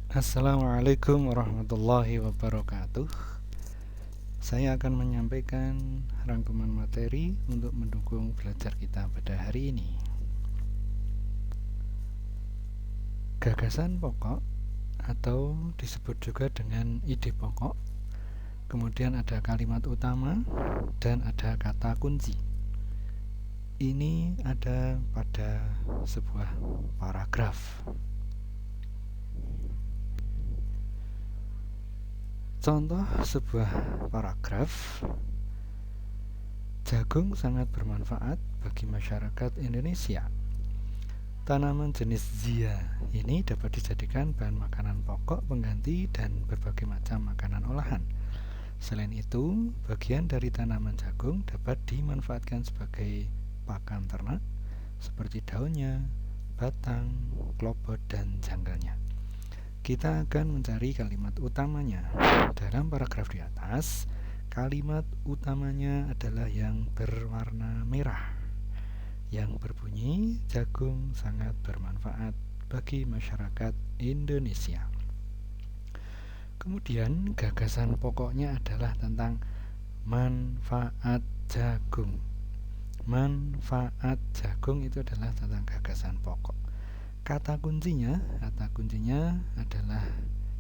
Assalamualaikum warahmatullahi wabarakatuh. Saya akan menyampaikan rangkuman materi untuk mendukung belajar kita pada hari ini. Gagasan pokok atau disebut juga dengan ide pokok. Kemudian ada kalimat utama dan ada kata kunci. Ini ada pada sebuah paragraf. Contoh sebuah paragraf. Jagung sangat bermanfaat bagi masyarakat Indonesia. Tanaman jenis zia ini dapat dijadikan bahan makanan pokok, pengganti, dan berbagai macam makanan olahan. Selain itu, bagian dari tanaman jagung dapat dimanfaatkan sebagai pakan ternak, seperti daunnya, batang, klobot, dan janggalnya. Kita akan mencari kalimat utamanya. Dalam paragraf di atas, kalimat utamanya adalah yang berwarna merah, yang berbunyi jagung sangat bermanfaat bagi masyarakat Indonesia. Kemudian gagasan pokoknya adalah tentang manfaat jagung. Manfaat jagung itu adalah tentang gagasan pokok. Kata kuncinya adalah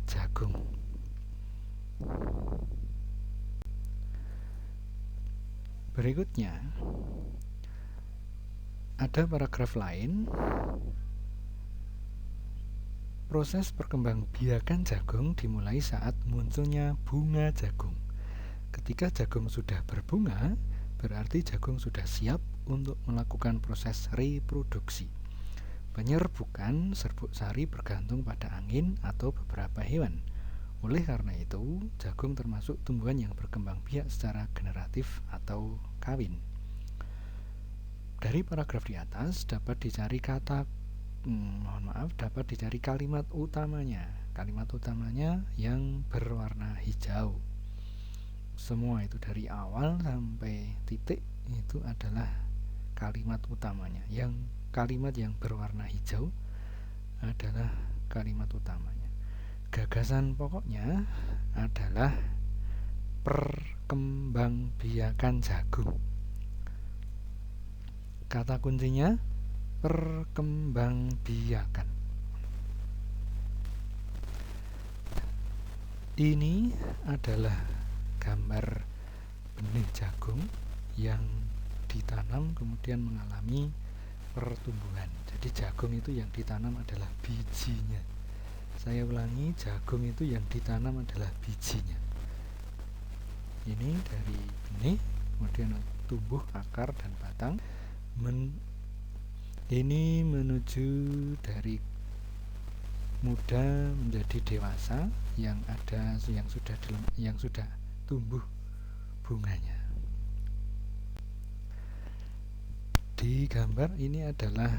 jagung. Berikutnya ada paragraf lain. Proses perkembangbiakan jagung dimulai saat munculnya bunga jagung. Ketika jagung sudah berbunga, berarti jagung sudah siap untuk melakukan proses reproduksi. Penyerbukan serbuk sari bergantung pada angin atau beberapa hewan. Oleh karena itu, jagung termasuk tumbuhan yang berkembang biak secara generatif atau kawin. Dari paragraf di atas dapat dicari kalimat utamanya. Kalimat utamanya yang berwarna hijau. Semua itu dari awal sampai titik itu adalah kalimat utamanya. Kalimat yang berwarna hijau adalah kalimat utamanya. Gagasan pokoknya adalah perkembangbiakan jagung. Kata kuncinya perkembangbiakan. Ini adalah gambar benih jagung yang ditanam kemudian mengalami pertumbuhan. Jadi jagung itu yang ditanam adalah bijinya. Saya ulangi, jagung itu yang ditanam adalah bijinya. Ini dari benih, kemudian tumbuh akar dan batang. Ini menuju dari muda menjadi dewasa yang sudah tumbuh bunganya. Di gambar ini adalah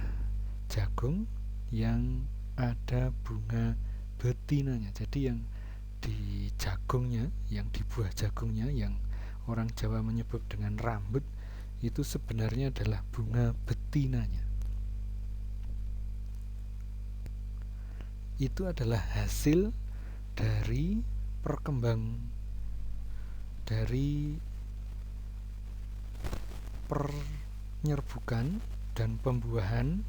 jagung yang ada bunga betinanya. Jadi yang di jagungnya, yang di buah jagungnya, yang orang Jawa menyebut dengan rambut, itu sebenarnya adalah bunga betinanya. Itu adalah hasil dari penyerbukan dan pembuahan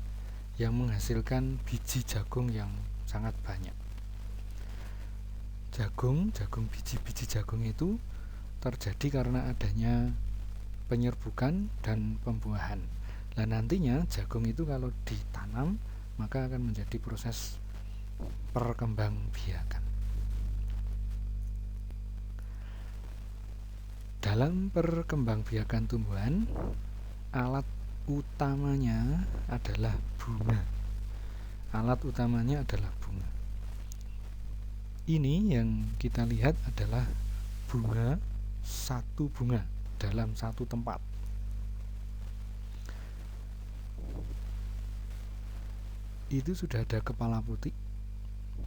yang menghasilkan biji jagung yang sangat banyak. Biji-biji jagung itu terjadi karena adanya penyerbukan dan pembuahan. Nah, nantinya jagung itu kalau ditanam maka akan menjadi proses perkembangbiakan. Dalam perkembangbiakan tumbuhan, alat utamanya adalah bunga. Ini yang kita lihat adalah satu bunga dalam satu tempat. Itu sudah ada kepala putih,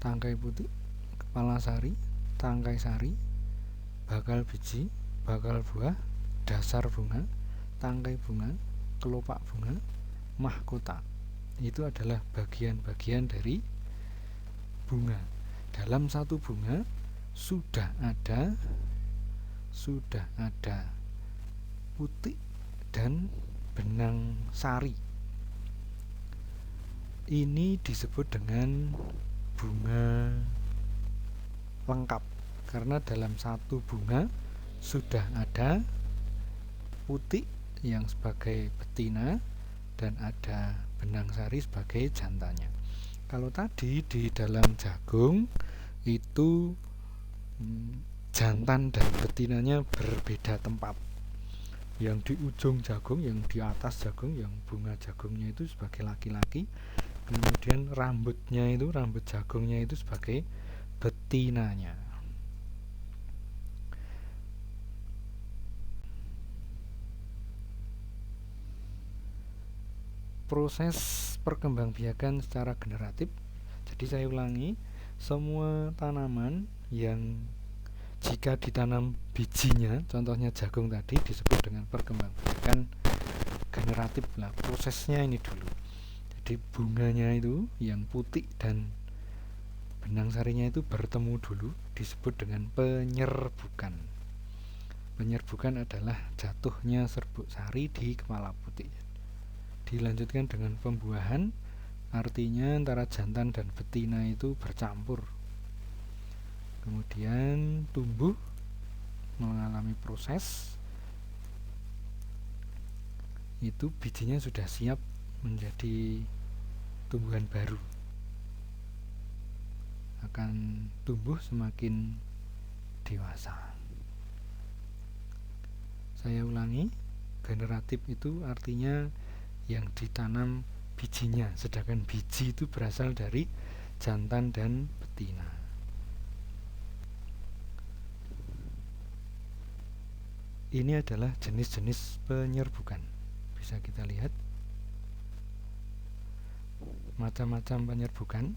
tangkai putih, kepala sari, tangkai sari, bakal biji, bakal buah, dasar bunga, tangkai bunga, kelopak bunga, mahkota. Itu adalah bagian-bagian dari bunga. dalam satu bunga sudah ada putik dan benang sari. Ini disebut dengan bunga lengkap karena dalam satu bunga sudah ada putik yang sebagai betina dan ada benang sari sebagai jantannya. Kalau tadi di dalam jagung itu jantan dan betinanya berbeda tempat. Yang di ujung jagung, yang di atas jagung, yang bunga jagungnya itu sebagai laki-laki, kemudian rambut jagungnya itu sebagai betinanya. Proses perkembangbiakan secara generatif. Jadi saya ulangi, semua tanaman yang jika ditanam bijinya, contohnya jagung tadi, disebut dengan perkembangbiakan generatif. Nah, prosesnya ini dulu. Jadi bunganya itu yang putih dan benang sarinya itu bertemu dulu, disebut dengan penyerbukan. Penyerbukan adalah jatuhnya serbuk sari di kepala putik. Dilanjutkan dengan pembuahan, artinya antara jantan dan betina itu bercampur. Kemudian tumbuh mengalami proses, itu bijinya sudah siap menjadi tumbuhan baru, akan tumbuh semakin dewasa. Saya ulangi, generatif itu artinya yang ditanam bijinya, sedangkan biji itu berasal dari jantan dan betina. Ini adalah jenis-jenis penyerbukan. Bisa kita lihat macam-macam penyerbukan.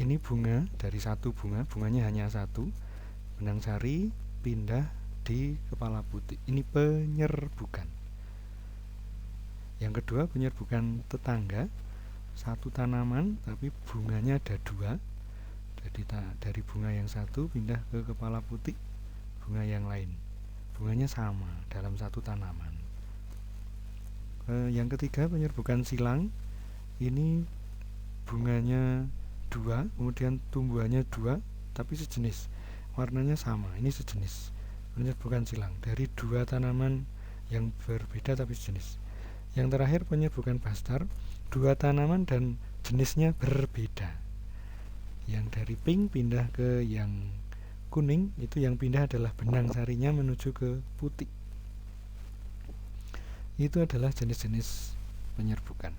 Ini bunga, dari satu bunganya hanya satu, benang sari pindah di kepala putik. Ini penyerbukan. Yang kedua, penyerbukan tetangga, satu tanaman tapi bunganya ada dua. Jadi dari bunga yang satu pindah ke kepala putik bunga yang lain, bunganya sama dalam satu tanaman. Yang ketiga, penyerbukan silang. Ini bunganya dua, kemudian tumbuhannya dua tapi sejenis, warnanya sama, ini sejenis. Penyerbukan silang dari dua tanaman yang berbeda tapi sejenis. Yang terakhir, penyerbukan bastar, dua tanaman dan jenisnya berbeda. Yang dari pink pindah ke yang kuning, itu yang pindah adalah benang sarinya menuju ke putih. Itu adalah jenis-jenis penyerbukan.